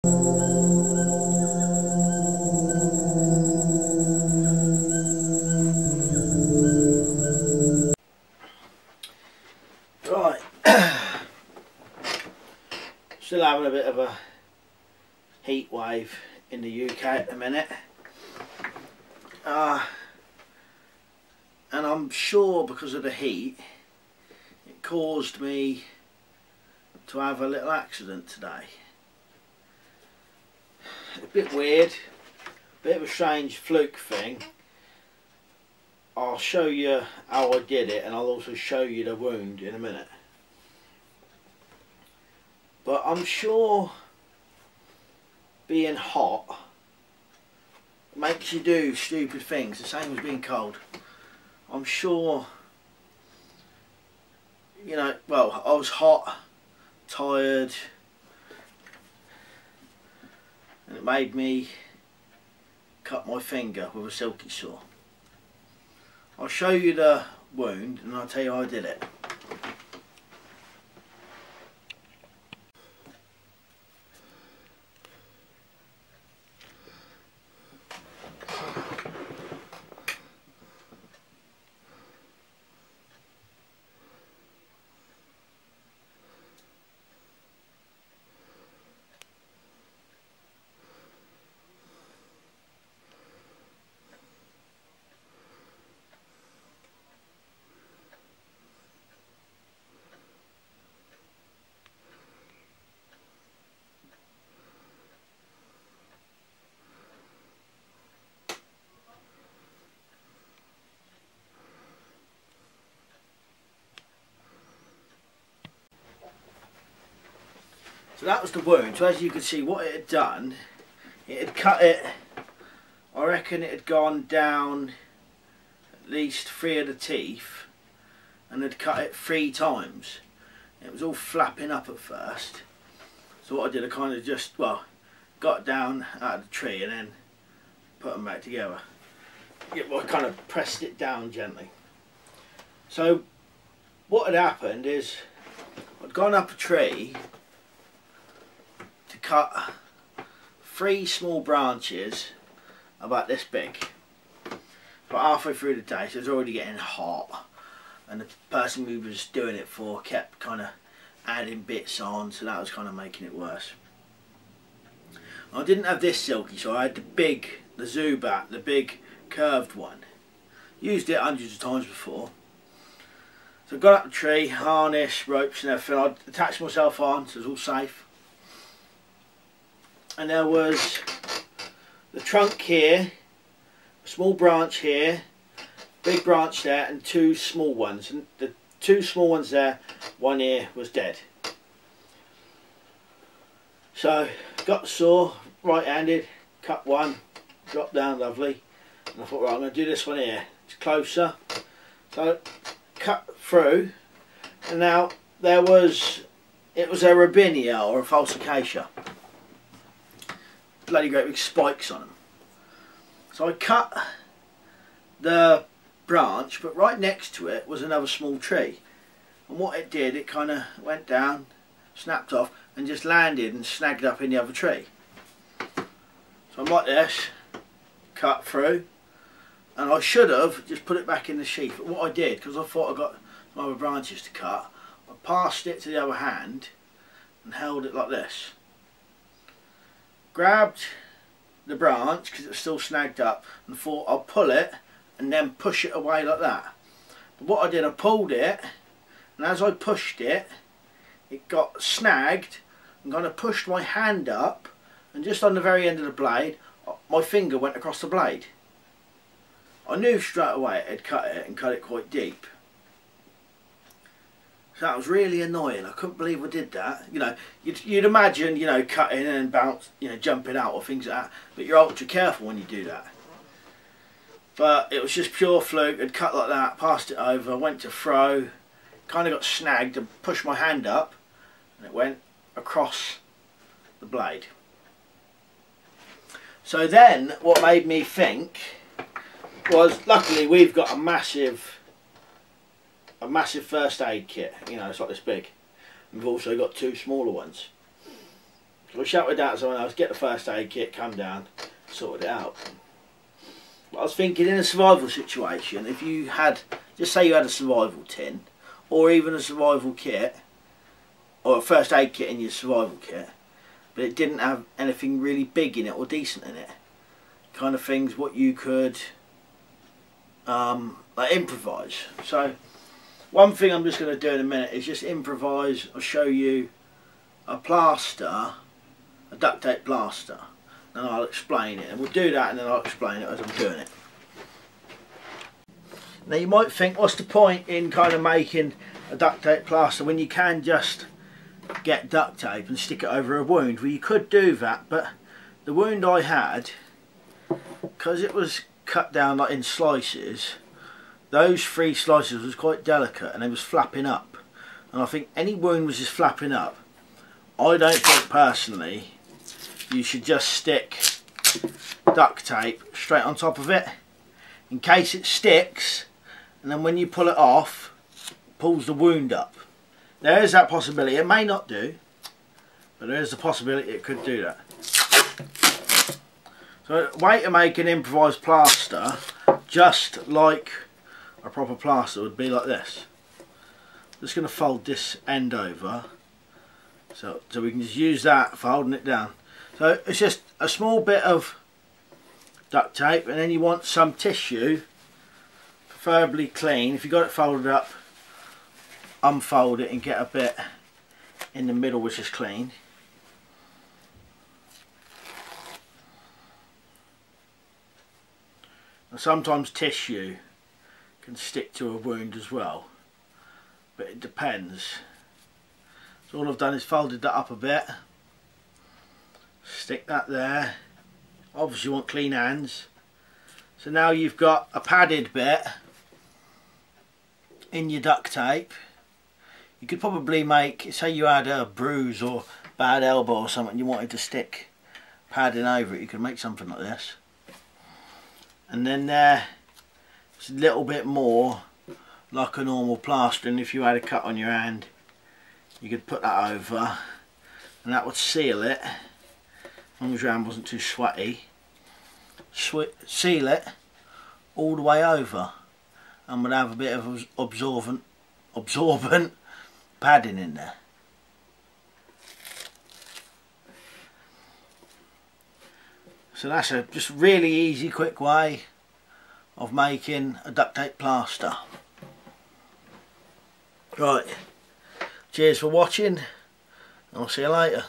Right, still having a bit of a heat wave in the UK at the minute, and I'm sure because of the heat it caused me to have a little accident today. A bit weird, bit of a strange fluke thing. I'll show you how I did it, and I'll also show you the wound in a minute. But I'm sure being hot makes you do stupid things, the same as being cold. I'm sure, you know, well, I was hot, tired, and it made me cut my finger with a silky saw. I'll show you the wound and I'll tell you how I did it. So that was the wound. So as you can see, what it had done, it had cut it, I reckon it had gone down at least 3 of the teeth and had cut it 3 times. It was all flapping up at first. So what I did, I kind of just, well, got down out of the tree and then put them back together. I kind of pressed it down gently. So what had happened is I'd gone up a tree to cut 3 small branches about this big. But halfway through the day, so it was already getting hot, and the person who was doing it for kept kind of adding bits on, so that was kind of making it worse. I didn't have this silky, so I had the zubat, the big curved one. Used it hundreds of times before. So I got up the tree, harness, ropes and everything. I attached myself on, so it was all safe. And there was the trunk here, a small branch here, big branch there, and 2 small ones. And the 2 small ones there, one here was dead. So got the saw, right-handed, cut one, dropped down lovely, and I thought, right, I'm going to do this one here. It's closer. So cut through, and now it was a robinia or a falsicacia. Bloody great big spikes on them. So I cut the branch, but right next to it was another small tree, and what it did, it kind of went down, snapped off, and just landed and snagged up in the other tree. So I'm like this, cut through, and I should have just put it back in the sheath, but what I did, because I thought I got some other branches to cut, I passed it to the other hand and held it like this. Grabbed the branch because it was still snagged up and thought I'll pull it and then push it away like that. But what I did, I pulled it, and as I pushed it, it got snagged and kind of pushed my hand up, and just on the very end of the blade, my finger went across the blade. I knew straight away it had cut it and cut it quite deep. So that was really annoying. I couldn't believe I did that. You know, you'd imagine, you know, cutting and bounce, you know, jumping out or things like that. But you're ultra careful when you do that. But it was just pure fluke. I'd cut like that, passed it over, went to throw, kind of got snagged and pushed my hand up, and it went across the blade. So then, what made me think was, luckily we've got a massive first aid kit, you know, it's like this big. We've also got 2 smaller ones. We'll shout it out to someone else, get the first aid kit, come down, sort it out. But I was thinking, in a survival situation, if you had, just say you had a survival tin, or even a survival kit, or a first aid kit in your survival kit, but it didn't have anything really big in it or decent in it, kind of things what you could like improvise. So one thing I'm just going to do in a minute is just improvise. I'll show you a plaster, a duct tape plaster, and I'll explain it, and we'll do that and then I'll explain it as I'm doing it. Now you might think, what's the point in kind of making a duct tape plaster when you can just get duct tape and stick it over a wound? Well, you could do that, but the wound I had, because it was cut down like in slices, those 3 slices was quite delicate and they was flapping up, and I think any wound was just flapping up. I don't think personally you should just stick duct tape straight on top of it in case it sticks, and then when you pull it off, it pulls the wound up. There is that possibility. It may not do, but there is the possibility it could do that. So the way to make an improvised plaster, just like a proper plaster, would be like this. I'm just going to fold this end over, so we can just use that for holding it down. So it's just a small bit of duct tape, and then you want some tissue, preferably clean. If you've got it folded up, unfold it and get a bit in the middle which is clean. And sometimes tissue can stick to a wound as well, but it depends. So all I've done is folded that up a bit, stick that there. Obviously you want clean hands. So now you've got a padded bit in your duct tape. You could probably make, say you had a bruise or bad elbow or something, you wanted to stick padding over it, you could make something like this. And then it's a little bit more like a normal plaster, and if you had a cut on your hand you could put that over and that would seal it, as long as your hand wasn't too sweaty. Seal it all the way over and would have a bit of absorbent padding in there. So that's a just really easy, quick way of making a duct tape plaster. Right, cheers for watching, and I'll see you later.